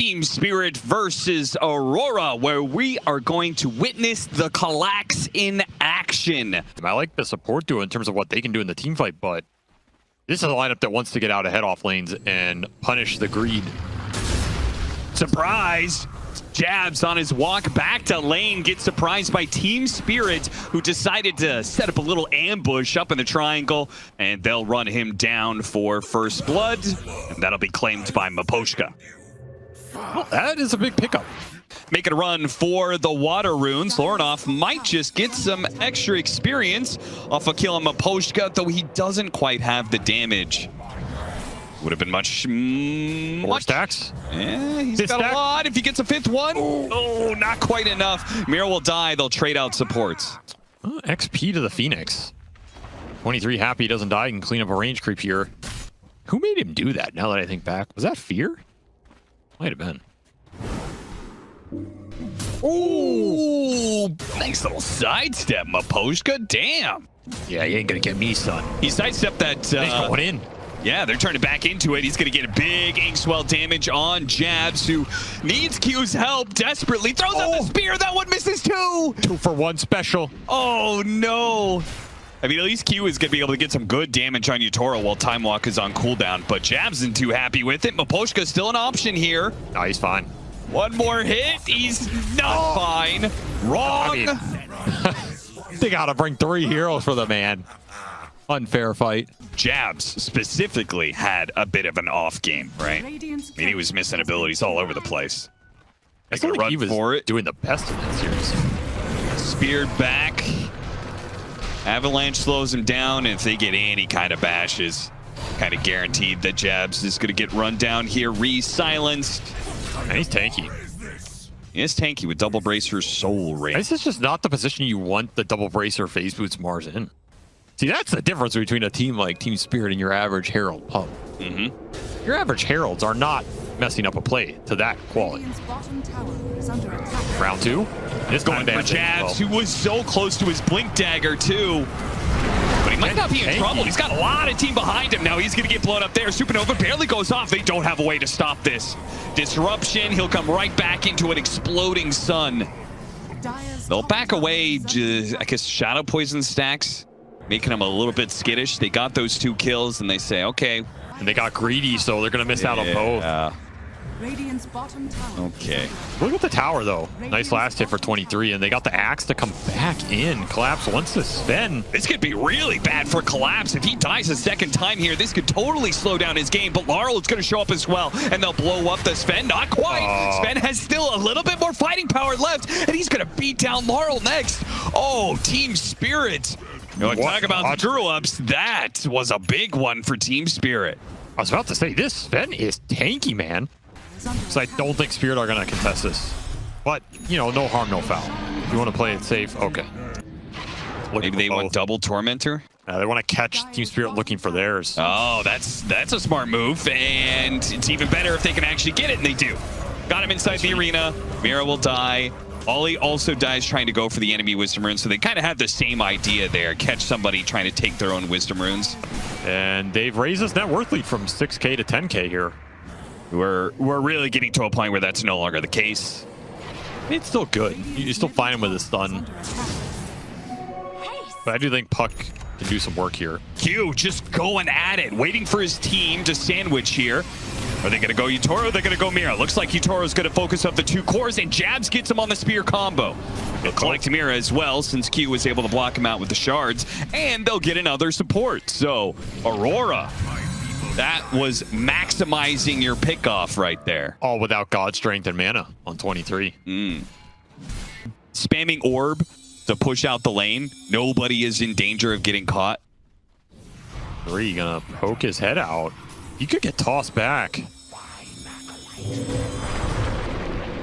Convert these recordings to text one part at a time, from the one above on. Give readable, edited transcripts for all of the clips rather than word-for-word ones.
Team Spirit versus Aurora, where we are going to witness the Kallax in action. I like the support duo in terms of what they can do in the team fight, but this is a lineup that wants to get out ahead off lanes and punish the greed. Surprise! Jabz on his walk back to lane gets surprised by Team Spirit, who decided to set up a little ambush up in the triangle, and they'll run him down for first blood, and that'll be claimed by Miposhka. Well, that is a big pickup. Making a run for the water runes. Lorenof might just get some extra experience off a kill on Miposhka, though he doesn't quite have the damage. Would have been much stacks. Yeah, he's got a lot. If he gets a fifth one, oh, not quite enough. Mira will die. They'll trade out supports. XP to the Phoenix. 23 happy he doesn't die. He can clean up a range creep here. Who made him do that? Now that I think back, was that Fear? Might have been. Oh, nice little sidestep, Miposhka. Damn. Yeah, you ain't gonna get me, son. He sidestepped that. He's going in. Yeah, they're turning back into it. He's going to get a big Inkswell damage on Jabz, who needs Q's help desperately. Throws out the spear. That one misses too. 2-for-1 special. Oh, no. I mean, at least Q is going to be able to get some good damage on Yatoro while Time Walk is on cooldown, but Jabz isn't too happy with it. Miposhka's still an option here. No, he's fine. One more hit. He's not fine. Wrong. I mean, they got to bring 3 heroes for the man. Unfair fight. Jabz specifically had a bit of an off game, right? I mean, he was missing abilities all over the place. I feel like he was doing the best in that series. Speared back. Avalanche slows him down, and if they get any kind of bashes, kind of guaranteed that Jabz is going to get run down here, re-silenced. And he's tanky. He is tanky with double bracer soul rate. This is just not the position you want the double bracer phase boots Mars in. See, that's the difference between a team like Team Spirit and your average Herald pub. Your average Heralds are not messing up a play to that quality. Round 2. It's going for Jabz, who was so close to his Blink Dagger, too. But he might not be in trouble. He's got a lot of team behind him now. He's going to get blown up there. Supernova barely goes off. They don't have a way to stop this. Disruption. He'll come right back into an exploding sun. They'll back away. I guess Shadow Poison stacks, making them a little bit skittish. They got those 2 kills, and they say, okay. And they got greedy, so they're going to miss out on both. Okay. Look at the tower, though. Nice last hit for 23, and they got the axe to come back in. Collapse once the Sven. This could be really bad for Collapse. If he dies a second time here, this could totally slow down his game, but Larl is going to show up as well, and they'll blow up the Sven. Not quite. Sven has still a little bit more fighting power left, and he's going to beat down Larl next. Oh, Team Spirit. Talk about screw-ups. That was a big one for Team Spirit. I was about to say, this Sven is tanky, man. So I don't think Spirit are going to contest this. But, you know, no harm, no foul. If you want to play it safe, okay. Maybe they want double Tormentor? They want to catch Team Spirit looking for theirs. Oh, that's a smart move. And it's even better if they can actually get it, and they do. Got him inside the arena. Mira will die. Ollie also dies trying to go for the enemy Wisdom Runes, so they kind of have the same idea there. Catch somebody trying to take their own Wisdom Runes. And they've raised this net worth lead from 6K to 10K here. We're really getting to a point where that's no longer the case. It's still good. You still find him with a stun. But I do think Puck can do some work here. Q just going at it, waiting for his team to sandwich here. Are they going to go Yatoro? They're going to go Mira. Looks like Yatoro's going to focus up the 2 cores, and Jabz gets him on the spear combo. They'll collect Mira as well, since Q was able to block him out with the shards, and they'll get another support. So, Aurora, that was maximizing your pickoff right there. All without God Strength and Mana on 23. Spamming Orb to push out the lane. Nobody is in danger of getting caught. 3 gonna poke his head out. He could get tossed back.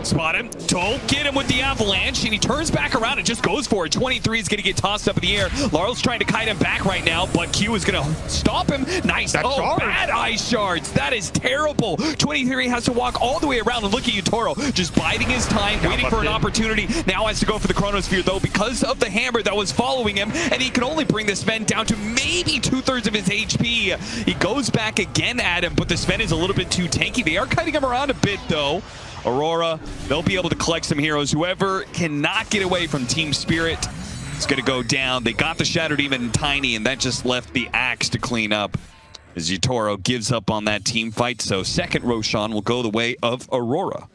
Spot him. Don't get him with the avalanche, and he turns back around and just goes for it. 23 is going to get tossed up in the air. Larl's trying to kite him back right now, but Q is going to stop him. Nice. Bad ice shards. That is terrible. 23 has to walk all the way around, and look at Yatoro just biding his time, waiting for an opportunity. Now has to go for the Chronosphere, though, because of the hammer that was following him, and he can only bring the Sven down to maybe 2/3 of his HP. He goes back again at him, but the Sven is a little bit too tanky. They are kiting him around a bit, though. Aurora, they'll be able to collect some heroes. Whoever cannot get away from Team Spirit is going to go down. They got the Shattered Demon and Tiny, and that just left the Axe to clean up as Yatoro gives up on that team fight. So second Roshan will go the way of Aurora.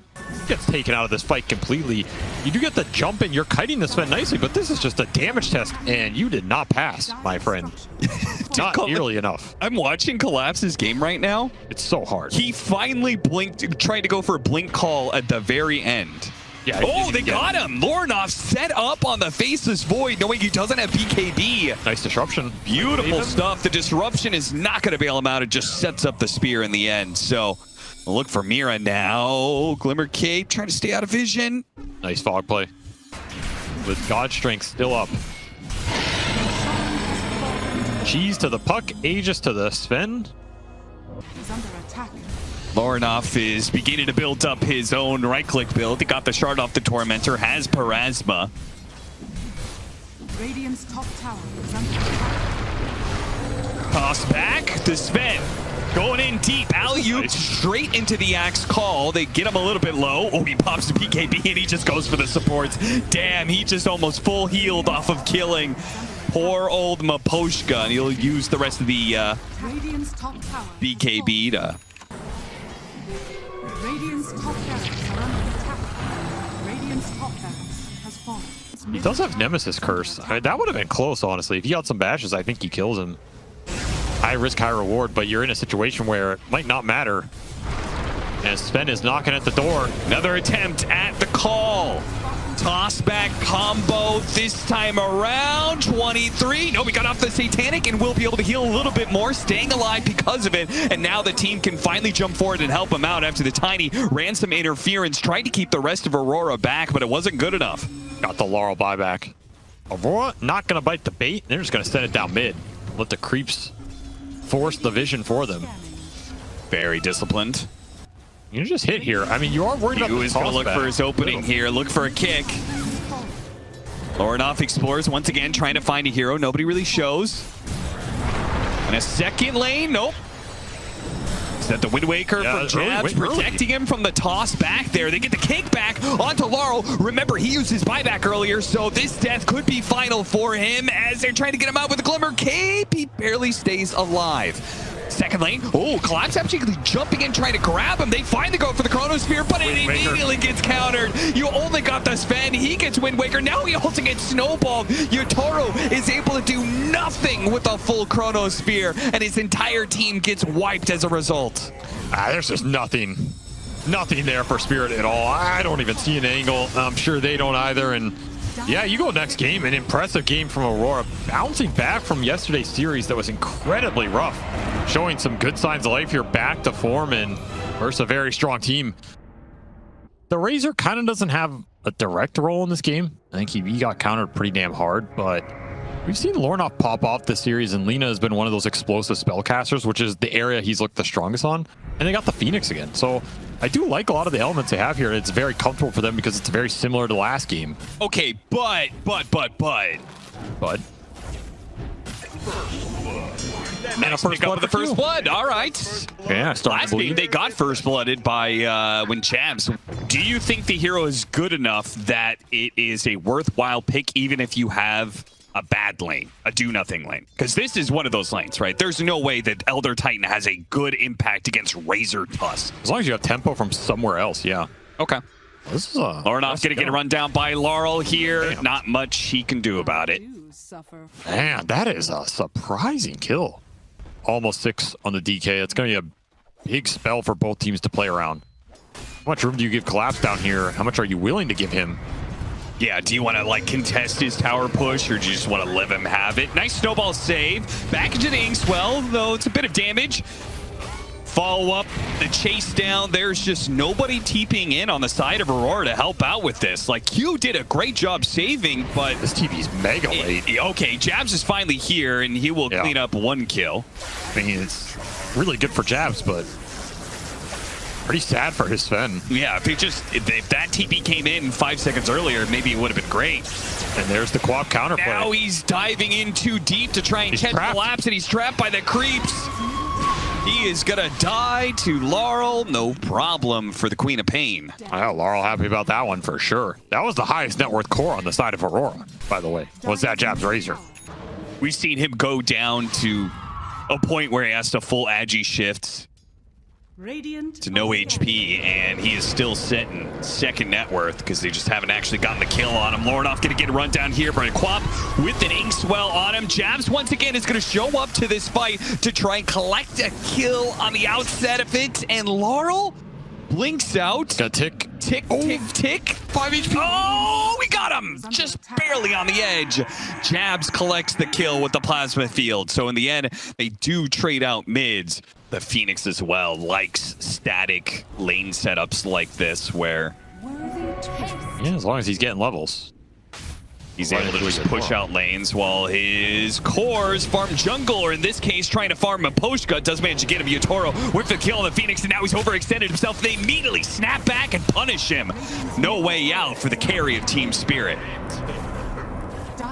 Gets taken out of this fight completely. You do get the jump in, you're kiting the Sven nicely, but this is just a damage test, and you did not pass, my friend. Not nearly enough. I'm watching Collapse's game right now. It's so hard. He finally blinked, tried to go for a blink call at the very end. Yeah. Oh, they got him. Lorenof set up on the Faceless Void, knowing he doesn't have BKB. Nice disruption. Beautiful stuff. The disruption is not going to bail him out. It just sets up the spear in the end. So we'll look for Mira now. Glimmer Cape trying to stay out of vision. Nice fog play. With God Strength still up. Cheese to the puck. Aegis to the Sven. He's under attack. Lorenof is beginning to build up his own right-click build. He got the shard off the Tormentor, has Parasma. Radiant's top tower is under attack. Toss back to Sven. Going in deep. Alley-oop straight into the Axe call. They get him a little bit low. Oh, he pops the PKB and he just goes for the supports. Damn, he just almost full healed off of killing poor old Miposhka. And he'll use the rest of the Radiant's top tower BKB to... Radiant's top barracks are under attack. Radiant's top barracks has fallen. He does have Nemesis Curse. I mean, that would have been close, honestly. If he got some bashes, I think he kills him. High risk, high reward, but you're in a situation where it might not matter. And Sven is knocking at the door. Another attempt at the call. Toss back combo this time around. 23. No, we got off the Satanic and we'll be able to heal a little bit more, staying alive because of it. And now the team can finally jump forward and help him out after the Tiny ran some interference, tried to keep the rest of Aurora back, but it wasn't good enough. Got the Larl buyback. Aurora not going to bite the bait. They're just going to send it down mid. Let the creeps force the vision for them. Very disciplined. You just hit here. I mean, you are worried about the He is going to look for his opening here. Look for a kick. Lorenof explores once again, trying to find a hero. Nobody really shows. And a second lane. Nope. Is that the Wind Waker from Jabz protecting him from the toss back there? They get the kick back onto Larl. Remember, he used his buyback earlier, so this death could be final for him as they're trying to get him out with a Glimmer Cape. He barely stays alive. Second lane. Oh, Collapse actually jumping in, trying to grab him. They finally go for the Chronosphere, but it immediately gets countered. You only got the Sven. He gets Wind Waker. Now he also gets snowballed. Yatoro is able to do nothing with a full Chronosphere, and his entire team gets wiped as a result. There's just nothing there for Spirit at all. I don't even see an angle. I'm sure they don't either. And yeah, you go next game. An impressive game from Aurora, bouncing back from yesterday's series that was incredibly rough, showing some good signs of life here, back to form, and versus a very strong team. The Razor kind of doesn't have a direct role in this game. I think he got countered pretty damn hard, but we've seen Lorenof pop off this series, and Lina has been one of those explosive spellcasters, which is the area he's looked the strongest on. And they got the Phoenix again. So I do like a lot of the elements they have here. It's very comfortable for them because it's very similar to last game. Okay, but. And a first blood of the first blood. All right. Yeah, last game they got first blooded by when Jabz. Do you think the hero is good enough that it is a worthwhile pick, even if you have a bad lane, a do-nothing lane? Because this is one of those lanes, right? There's no way that Elder Titan has a good impact against Razor Tusk. As long as you have tempo from somewhere else, yeah. Okay. This is a Lorenof's gonna get run down by Larl here. Damn. Not much he can do about it. Man, that is a surprising kill. Almost 6 on the DK. It's gonna be a big spell for both teams to play around. How much room do you give Collapse down here? How much are you willing to give him? Yeah, do you want to like contest his tower push, or do you just want to let him have it? Nice snowball save. Back into the Inkswell, though it's a bit of damage. Follow up, the chase down. There's just nobody TPing in on the side of Aurora to help out with this. Like, Q did a great job saving, but this TP's mega late. Okay, Jabz is finally here, and he will clean up 1 kill. I mean, it's really good for Jabz, but pretty sad for his Sven. Yeah, if that TP came in 5 seconds earlier, maybe it would have been great. And there's the quad counterplay. Now he's diving in too deep to try and catch Collapse, and he's trapped by the creeps. He is gonna die to Larl, no problem for the Queen of Pain. Yeah, Larl happy about that one for sure. That was the highest net worth core on the side of Aurora, by the way, was that Jabz Razor. We've seen him go down to a point where he has to full agi shift Radiant to no HP, and he is still sitting second net worth because they just haven't actually gotten the kill on him. Lorenof gonna get a run down here, but Quap with an Inkswell on him. Jabz once again is gonna show up to this fight to try and collect a kill on the outset of it, and Larl blinks out. Got tick. Tick, tick, tick. 5 HP. Oh, we got him! Just barely on the edge. Jabz collects the kill with the plasma field. So in the end, they do trade out mids. The Phoenix as well likes static lane setups like this where Yeah, as long as he's getting levels. he's able to just push out lanes while his cores farm jungle, or in this case, trying to farm Miposhka. Does manage to get him. Yatoro with the kill on the Phoenix, and now he's overextended himself. They immediately snap back and punish him. No way out for the carry of Team Spirit.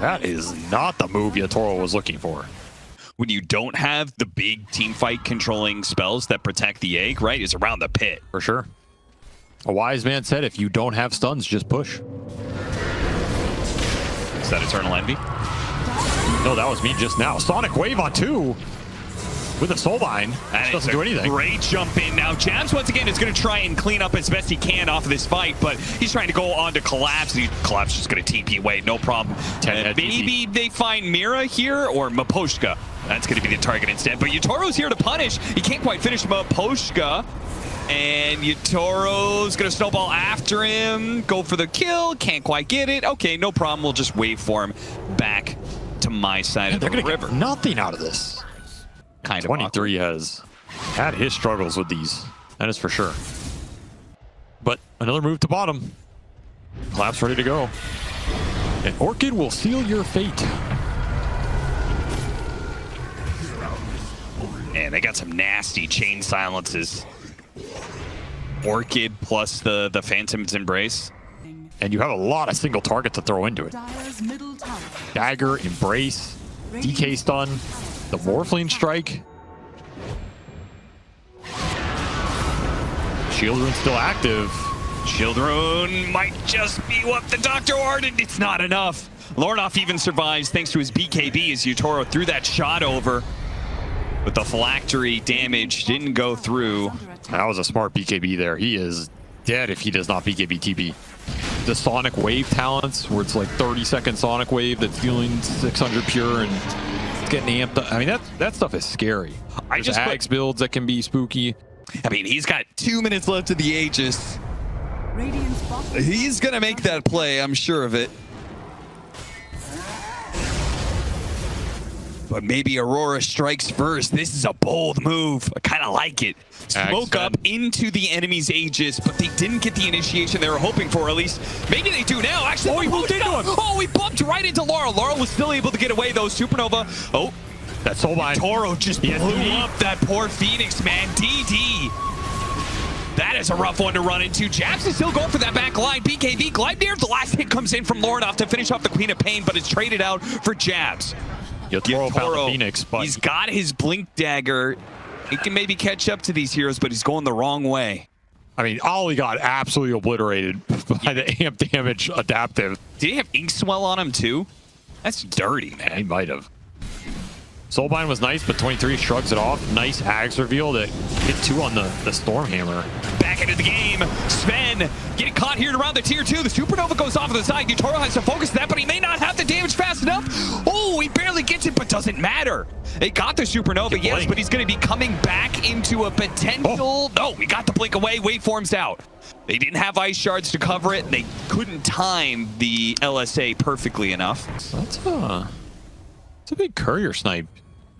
That is not the move Yatoro was looking for. When you don't have the big team fight controlling spells that protect the egg, right, is around the pit. For sure. A wise man said, if you don't have stuns, just push. Is that Eternal Envy? No, that was me just now. Sonic Wave on 2 with a Soulbind. That doesn't do anything. Great jump in. Now, Jabz once again is going to try and clean up as best he can off of this fight, but he's trying to go on to Collapse. And Collapse just going to TP away, no problem. Maybe they find Mira here or Miposhka. That's going to be the target instead. But Yatoro's here to punish. He can't quite finish Miposhka. And Yatoro's going to snowball after him. Go for the kill. Can't quite get it. Okay, no problem. We'll just waveform back to my side of the river. They're going to get nothing out of this. Kind of 23 has had his struggles with these. That is for sure. But another move to bottom. Collapse ready to go. And Orchid will seal your fate. Man, they got some nasty chain silences. Orchid plus the Phantom's Embrace. And you have a lot of single target to throw into it. Dire's middle tower. Dagger, Embrace, DK stun, the Morphling Strike. Shield Rune's still active. Shield Rune might just be what the doctor ordered. It's not enough. Lorenof even survives thanks to his BKB as Yatoro threw that shot over. But the phylactery damage didn't go through. That was a smart BKB there. He is dead if he does not BKB TP. The Sonic Wave talents, where it's like 30-second Sonic Wave that's dealing 600 pure and it's getting amped up. I mean, that stuff is scary. There's Axe builds that can be spooky. I mean, he's got 2 minutes left of the Aegis. Radiant's bottom. He's going to make that play, I'm sure of it. But maybe Aurora strikes first. This is a bold move. I kind of like it. Smoke up into the enemy's Aegis, but they didn't get the initiation they were hoping for, at least. Maybe they do now. Actually, he bumped right into Larl. Larl was still able to get away, though. Supernova. Oh, that Soulbind. Toro just blew up that poor Phoenix, man. DD. That is a rough one to run into. Jabz is still going for that back line. BKB Gleipnir. The last hit comes in from Lorenof to finish off the Queen of Pain, but it's traded out for Jabz. Yatoro found the Phoenix, but he's got his Blink Dagger. He can maybe catch up to these heroes, but he's going the wrong way. I mean, Ollie got absolutely obliterated by the amp damage adaptive. Did he have Inkswell on him too? That's dirty, man. He might have. Soulbind was nice, but 23 shrugs it off. Nice Axe reveal that hit 2 on the Stormhammer. Back into the game. Sven getting caught here around the tier 2. The Supernova goes off to the side. Yatoro has to focus that, but he may not have the damage fast enough. Oh, he barely gets it, but doesn't matter. They got the Supernova, yes, but he's going to be coming back into a potential... No, we got the blink away. Waveform's out. They didn't have ice shards to cover it. They couldn't time the LSA perfectly enough. That's a big courier snipe.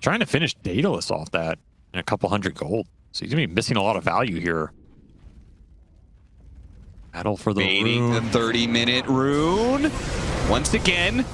Trying to finish Daedalus off that and a couple hundred gold. So he's going to be missing a lot of value here. Battle for the Baiting rune. the 30-minute rune. Once again,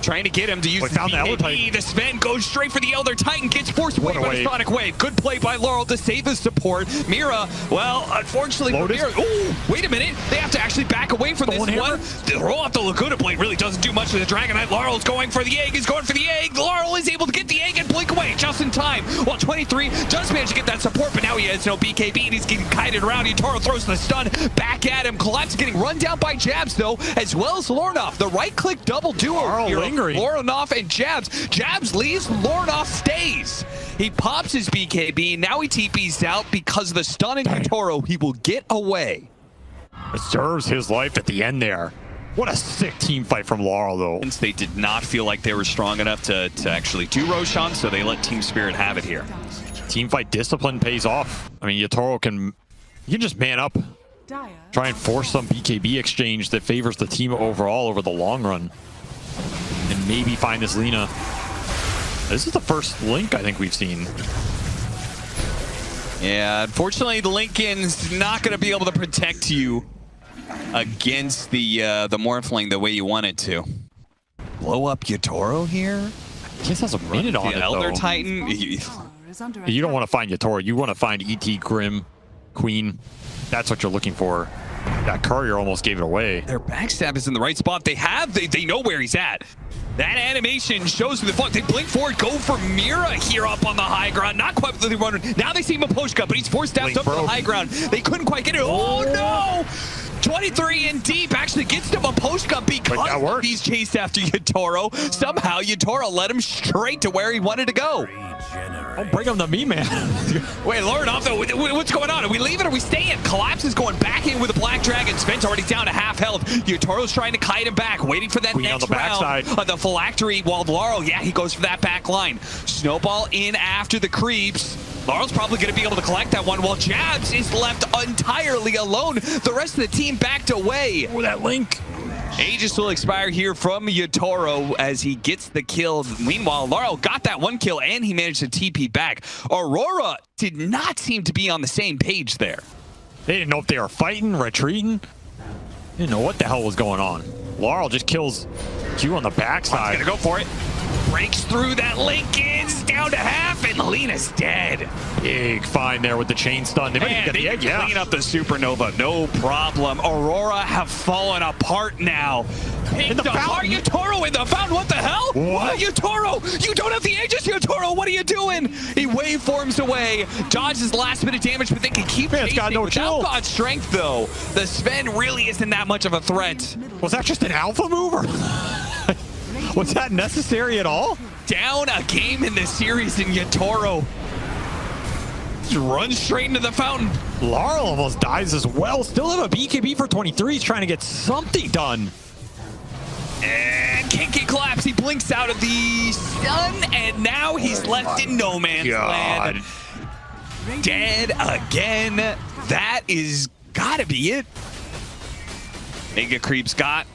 Trying to get him to use We found the Elder BKB. Titan. The Sven goes straight for the Elder Titan, gets forced away What a by the wave. Sonic Wave. Good play by Larl to save his support. Mira, well, unfortunately for Lotus. Mira. Oh, wait a minute. They have to actually back away from this Thorn one. The roll off the Laguna Blade really doesn't do much to the Dragon Knight. Larl's going for the egg. He's going for the egg. Larl is able to get the egg and blink away just in time. While 23 just managed to get that support, but now he has no BKB and he's getting kited around. Yatoro throws the stun back at him. Collapse getting run down by Jabz though, as well as Lorenof. The right-click double duo Larl here. lingering. Lorenof and Jabz. Jabz leaves, Lorenof stays. He pops his BKB, now he TP's out because of the stun in Yatoro. He will get away. Reserves his life at the end there. What a sick team fight from Larl, though. Since they did not feel like they were strong enough to actually do Roshan, so they let Team Spirit have it here. Team fight discipline pays off. I mean, Yatoro can just man up, Dire. try and force some BKB exchange that favors the team overall over the long run, and maybe find this Lina. This is the first Link I think we've seen. Yeah, unfortunately, the Lincoln's not going to be able to protect you against the Morphling the way you want it to. Blow up Yatoro here? Just has a minute on The it, Elder though. Titan? You don't want to find Yatoro. You want to find ET Grim, Queen. That's what you're looking for. That courier almost gave it away. Their backstab is in the right spot. They know where he's at. That animation shows me the fuck. They blink forward, go for Mira here up on the high ground. Not quite with the runner. Now they see Miposhka, but he's forced down Blink up to the broke. high ground. They couldn't quite get it. Oh no! 23 in deep actually gets to Miposhka because he's chased after Yatoro. Somehow Yatoro led him straight to where he wanted to go. Don't bring him to me, man. Wait, Lorenof, though, what's going on? Are we leaving or are we staying? Collapse is going back in with the Black Dragon. Sven's already down to half health. Yatoro's trying to kite him back, waiting for that Queen on next the round backside. of the phylactery. While Larl, yeah, he goes for that back line. Snowball in after the creeps. Larl's probably going to be able to collect that one while Jabz is left entirely alone. The rest of the team backed away. Oh, that Link. Aegis will expire here from Yatoro as he gets the kill. Meanwhile, Larl got that one kill and he managed to TP back. Aurora did not seem to be on the same page there. They didn't know if they were fighting, retreating. Didn't know what the hell was going on. Larl just kills Q on the backside. He's gonna go for it. Breaks through that Lincoln's down to half, and Lena's dead. Big find there with the chain stun. They might even Man, get they the egg, yeah. clean up the supernova, no problem. Aurora have fallen apart now. In the fountain. Yatoro in the fountain, what the hell? What? Yatoro, you don't have the Aegis, Yatoro, what are you doing? He waveforms away, dodges last bit of damage, but they can keep Man, it's chasing got no without chill. God's strength, though. The Sven really isn't that much of a threat. Was that just an alpha move? Or was that necessary at all? Down a game in this series in Yatoro. Just runs straight into the fountain. Larl almost dies as well. Still have a BKB for 23. He's trying to get something done. And can't get collapse. He blinks out of the sun, and now he's left in no man's land. Dead again. That is gotta be it. Mega Creep's got.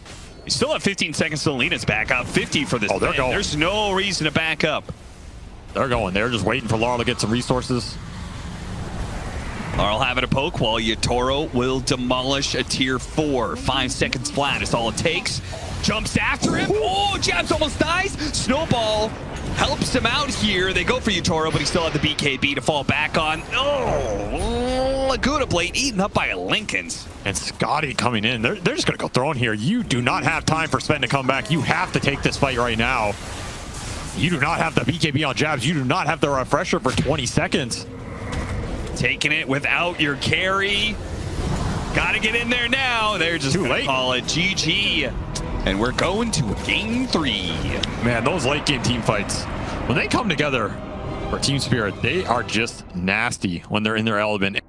We still have 15 seconds to Lena's back up. 50 for this. Oh, they're play. going. There's no reason to back up. They're going. They're just waiting for Larl to get some resources. Larl having a poke while Yatoro will demolish a tier 4. 5 seconds flat is all it takes. Jumps after him. Oh, Jabz almost dies. Snowball helps him out here. They go for Yatoro, but he still had the BKB to fall back on. Oh, Laguna Blade eaten up by a Lincoln's. And Scotty coming in. They're just going to go throwing here. You do not have time for Sven to come back. You have to take this fight right now. You do not have the BKB on Jabz. You do not have the refresher for 20 seconds. Taking it without your carry. Gotta get in there now. They're just Too gonna late. call it GG. And we're going to game 3. Man, those late game team fights, when they come together for Team Spirit, they are just nasty when they're in their element.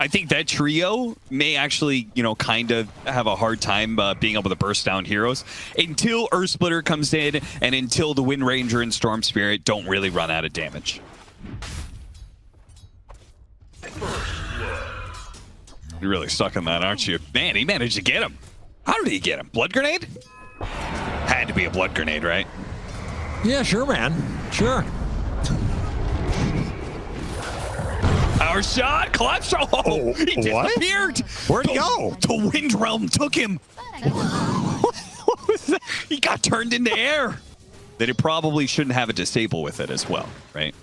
I think that trio may actually, kind of have a hard time being able to burst down heroes until Earth Splitter comes in and until the Wind Ranger and Storm Spirit don't really run out of damage. You're really stuck on that, aren't you? Man, he managed to get him. How did he get him? Blood grenade? Had to be a blood grenade, right? Yeah, sure, man. Sure. All Tower shot, collapse shot. Oh, he disappeared. Where'd he go? The Wind Realm took him. What was that? He got turned into air. That it probably shouldn't have a disable with it as well, right?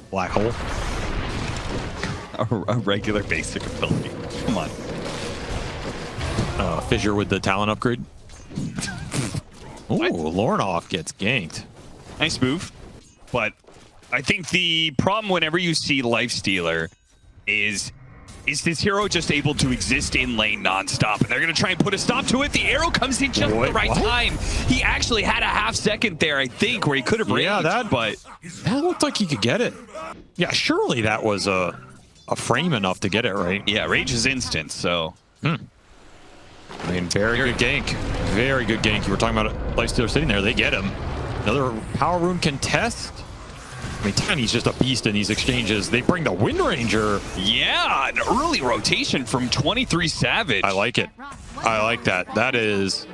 Black hole. A regular basic ability. Come on. Fissure with the talent upgrade. Ooh, Lorenof gets ganked. Nice move. But I think the problem whenever you see Lifestealer is this hero just able to exist in lane nonstop? And they're going to try and put a stop to it. The arrow comes in just at the right time. He actually had a half second there, I think, where he could have raged, but that looked like he could get it. Yeah, surely that was a frame enough to get it, right? Yeah, rage is instant, so. I mean, very good gank. Very good gank. You were talking about Lifestealer sitting there. They get him. Another power rune contest. I mean, Tiny's just a beast in these exchanges. They bring the Wind Ranger. Yeah, an early rotation from 23 Savage. I like it. I like that. That is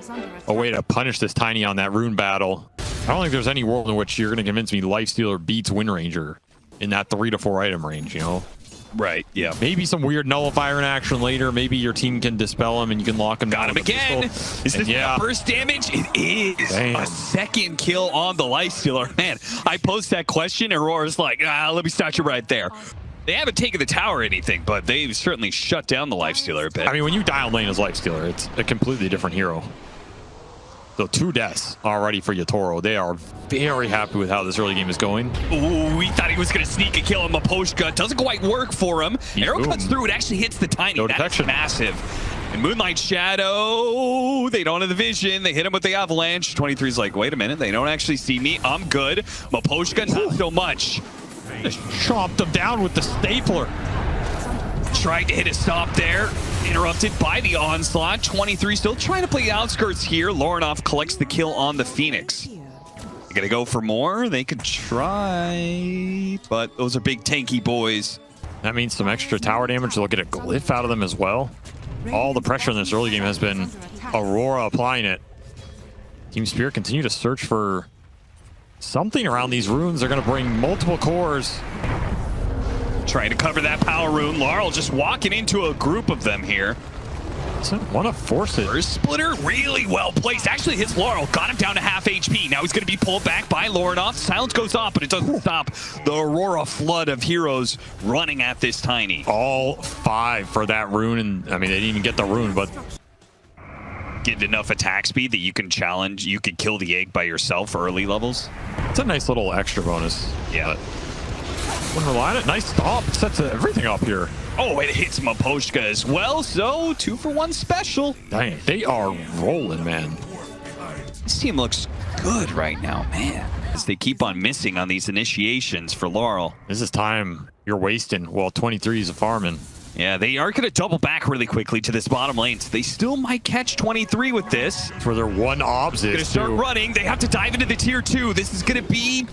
a way to punish this Tiny on that rune battle. I don't think there's any world in which you're going to convince me Lifestealer beats Wind Ranger in that 3 to 4 item range, you know? Right, yeah. Maybe some weird nullifier in action later. Maybe your team can dispel him and you can lock him down. Got him again. Is this the first damage? It is. Damn. A second kill on the Lifestealer. Man, I posed that question. Aurora's like, let me start you right there. They haven't taken the tower or anything, but they've certainly shut down the Lifestealer a bit. I mean, when you dial lane as Lifestealer, it's a completely different hero. So 2 deaths already for Yatoro. They are very happy with how this early game is going. Ooh, we thought he was going to sneak a kill on Miposhka. Doesn't quite work for him. Arrow cuts through. It actually hits the Tiny. No That's detection. massive. And Moonlight Shadow, they don't have the vision. They hit him with the avalanche. 23's like, wait a minute. They don't actually see me. I'm good. Miposhka, not so much. Just chopped him down with the stapler. Tried to hit a stop there. Interrupted by the onslaught. 23 still trying to play outskirts here. Lorenof collects the kill on the Phoenix. They're gonna go for more. They could try, but those are big tanky boys. That means some extra tower damage. They'll get a glyph out of them as well. All the pressure in this early game has been Aurora applying it. Team Spirit continue to search for something around these runes. They're going to bring multiple cores. Trying to cover that power rune. Larl just walking into a group of them here. Doesn't want to force it. First splitter really well placed. Actually hits Larl. Got him down to half HP. Now he's going to be pulled back by Lorenof. Silence goes off, but it doesn't stop the Aurora flood of heroes running at this Tiny. All 5 for that rune. And I mean, they didn't even get the rune, but get enough attack speed that you can challenge. You could kill the egg by yourself for early levels. It's a nice little extra bonus. Yeah. Wouldn't rely on it. Nice stop. Sets everything up here. Oh, it hits Miposhka as well. So 2-for-1 special. Dang, they are rolling, man. This team looks good right now, man. As they keep on missing on these initiations for Larl. This is time you're wasting while 23 is a farming. Yeah, they are going to double back really quickly to this bottom lane. So they still might catch 23 with this. For their one obs is going to start running. They have to dive into the tier 2. This is going to be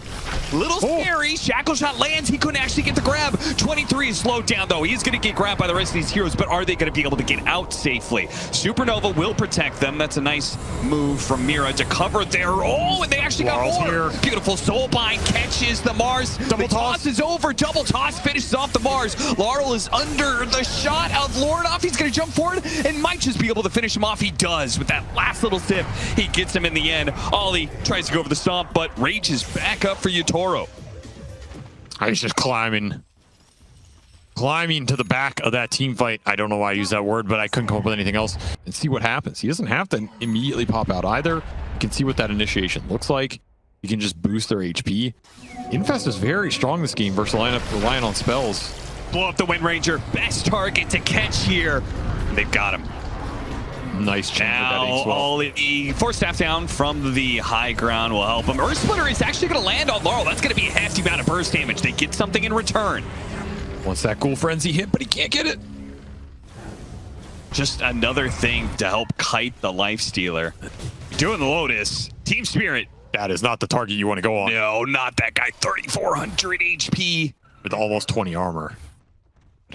a little scary. Shackle shot lands. He couldn't actually get the grab. 23 is slowed down, though. He's going to get grabbed by the rest of these heroes, but are they going to be able to get out safely? Supernova will protect them. That's a nice move from Mira to cover their... Oh, and they actually got more. Here. Beautiful soulbind catches the Mars. Double toss is over. Double toss finishes off the Mars. Larl is under the shot of Lorenof. He's going to jump forward and might just be able to finish him off. He does with that last little sip. He gets him in the end. Ollie tries to go over the stomp, but Rage is back up for Yatoro. He's just climbing to the back of that team fight. I don't know why I used that word, but I couldn't come up with anything else. And see what happens. He doesn't have to immediately pop out either. You can see what that initiation looks like. You can just boost their HP. Infest is very strong this game versus relying on spells. Blow up the Wind Ranger. Best target to catch here. They've got him. Nice change. Now, Ollie, force staff down from the high ground will help him. Earth Splitter is actually going to land on Larl. That's going to be a hefty amount of burst damage. They get something in return. Wants that Ghoul Frenzy hit, but he can't get it. Just another thing to help kite the Lifestealer. Doing the Lotus. Team Spirit. That is not the target you want to go on. No, not that guy. 3,400 HP. With almost 20 armor.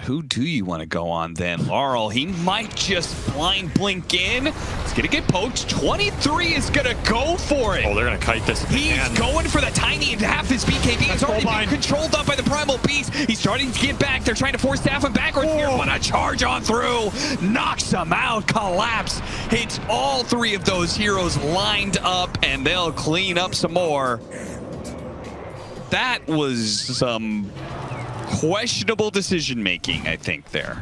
Who do you want to go on then? Larl, he might just blind blink in. It's gonna get poked. 23 is gonna go for it. Oh, they're gonna kite this. He's going for the tiny, and half his BKB is already being controlled up by the Primal Beast. He's starting to get back. They're trying to force staff him backwards here, but a charge on through knocks him out. Collapse hits all three of those heroes lined up, and they'll clean up some more. That was some questionable decision making, I think, there.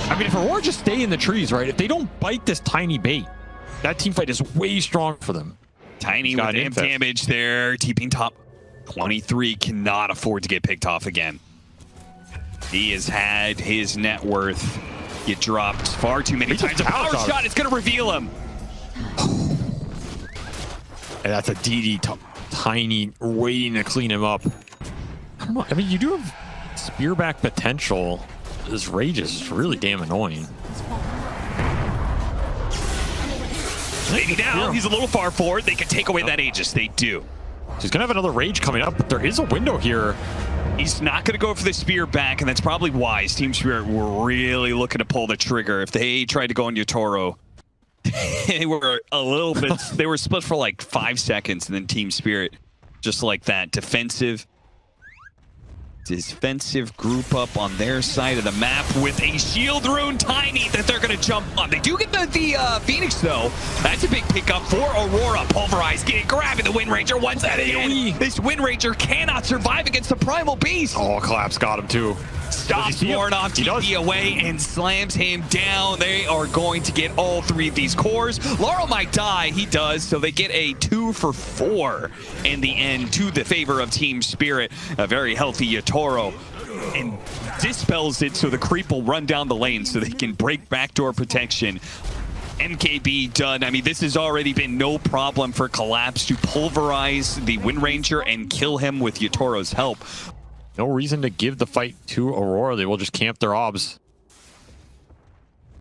I mean, if Aurora just stay in the trees, right? If they don't bite this tiny bait, that team fight is way strong for them. Tiny with amp damage there. TPing top. 23 cannot afford to get picked off again. He has had his net worth get dropped far too many times. A power shot is going to reveal him. And that's a DD tiny waiting to clean him up. I don't know. I mean, you do have spearback potential. This rage is really damn annoying. Maybe now he's a little far forward. They can take away that Aegis. They do. He's gonna have another rage coming up, but there is a window here. He's not gonna go for the spear back, and that's probably wise. Team Spirit were really looking to pull the trigger. If they tried to go on Yatoro, they were a little bit. They were split for like 5 seconds, and then Team Spirit, just like that, defensive group up on their side of the map with a shield rune tiny that they're going to jump on. They do get the Phoenix, though. That's a big pickup for Aurora. Pulverized, grabbing the Wind Ranger once again. This Wind Ranger cannot survive against the Primal Beast. Oh, Collapse got him, too. Stops Lorenof TP away and slams him down. They are going to get all three of these cores. Larl might die. He does, so they get a 2 for 4 in the end to the favor of Team Spirit. A very healthy Yatoro, and dispels it so the creep will run down the lane so they can break backdoor protection. MKB done. I mean, this has already been no problem for Collapse to pulverize the Wind Ranger and kill him with Yatoro's help. No reason to give the fight to Aurora. They will just camp their obs.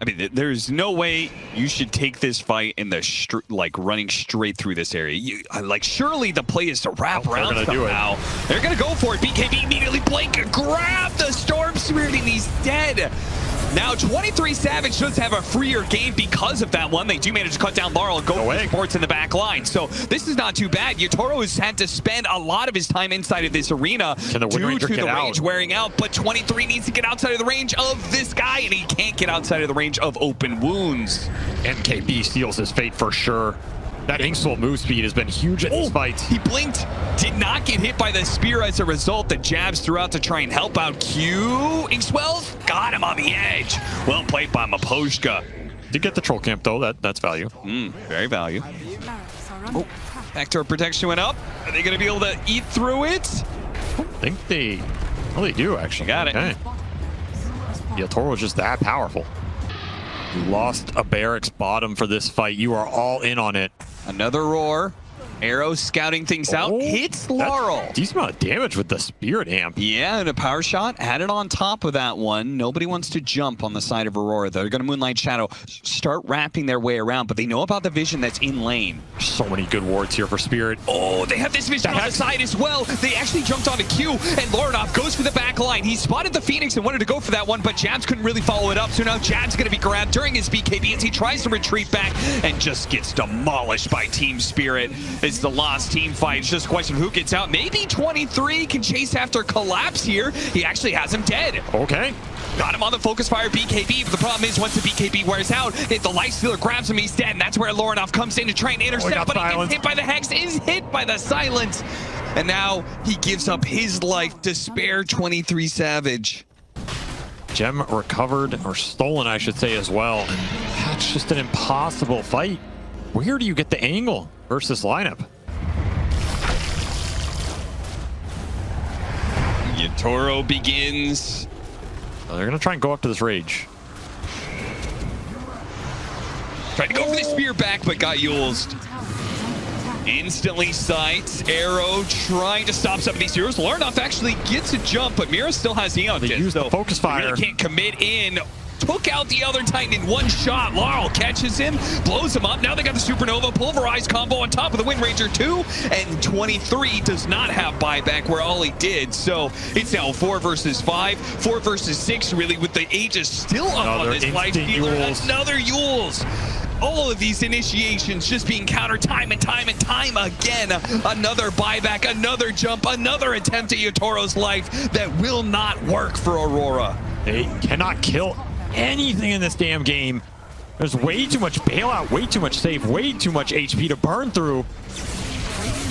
I mean, there's no way you should take this fight in the like running straight through this area. Like, surely the play is to wrap around somehow. They're gonna go for it. BKB immediately blink, grab the Storm Spirit, and he's dead. Now, 23 Savage does have a freer game because of that one. They do manage to cut down Larl and go for sports in the back line. So this is not too bad. Yatoro has had to spend a lot of his time inside of this arena due to the range wearing out. But 23 needs to get outside of the range of this guy, and he can't get outside of the range of open wounds. MKB seals his fate for sure. That Inksoul move speed has been huge at these fights. He blinked, did not get hit by the spear as a result. The Jabz threw out to try and help out Q. Inkswell got him on the edge. Well played by Miposhka. Did get the troll camp though, that's value. Very value. Oh, backdoor protection went up. Are they gonna be able to eat through it? I think they, well, they do actually. Got it. Okay. Yatoro was just that powerful. You lost a barracks bottom for this fight. You are all in on it. Another roar. Arrow scouting things out. Hits Larl. Decent amount of damage with the Spirit Amp. Yeah, and a power shot. Had it on top of that one. Nobody wants to jump on the side of Aurora. They're going to Moonlight Shadow. Start wrapping their way around, but they know about the vision that's in lane. So many good wards here for Spirit. Oh, they have this vision on the side as well. They actually jumped onto Q, and Lorenof goes for the back line. He spotted the Phoenix and wanted to go for that one, but Jabz couldn't really follow it up. So now Jabz going to be grabbed during his BKB as he tries to retreat back and just gets demolished by Team Spirit. It's the lost team fight. It's just a question of who gets out. Maybe 23 can chase after Collapse here. He actually has him dead. Okay. Got him on the focus fire BKB, but the problem is once the BKB wears out, if the Lifestealer grabs him, he's dead, and that's where Lorenof comes in to try and intercept, but he gets hit by the Hex, is hit by the Silence, and now he gives up his life to spare 23 Savage. Gem recovered, or stolen I should say as well, and that's just an impossible fight. Where do you get the angle versus lineup? Yatoro begins. Oh, they're gonna try and go up to this rage. Tried to go for the spear back, but got Yulesed. Instantly sights. Arrow trying to stop some of these heroes. Lorenof actually gets a jump, but Mira still has Eon. They use the focus fire. Really can't commit in. took out the other Titan in one shot. Larl catches him, blows him up. Now they got the Supernova Pulverize combo on top of the Wind Ranger 2, and 23 does not have buyback where all he did. So it's now 4 versus 5, 4 versus 6, really, with the Aegis still up on this life stealer. Another Yules. All of these initiations just being countered time and time and time again. Another buyback, another jump, another attempt at Yatoro's life that will not work for Aurora. They cannot kill anything in this damn game. There's way too much bailout, way too much save, way too much HP to burn through.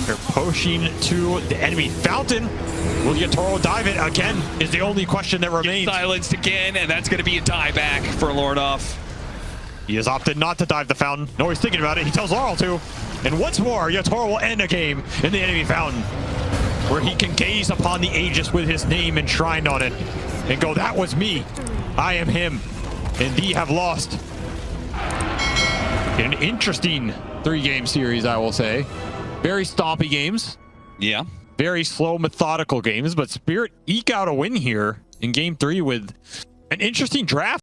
They're pushing to the enemy fountain. Will Yatoro dive it again is the only question that remains. Silenced again, and that's going to be a dieback for Lorenof. He has opted not to dive the fountain. No, he's thinking about it. He tells Larl to. And once more, Yatoro will end a game in the enemy fountain, where he can gaze upon the Aegis with his name enshrined on it and go, that was me. I am him. And thee have lost. An interesting 3-game series, I will say. Very stompy games. Yeah. Very slow, methodical games, but Spirit eke out a win here in game 3 with an interesting draft.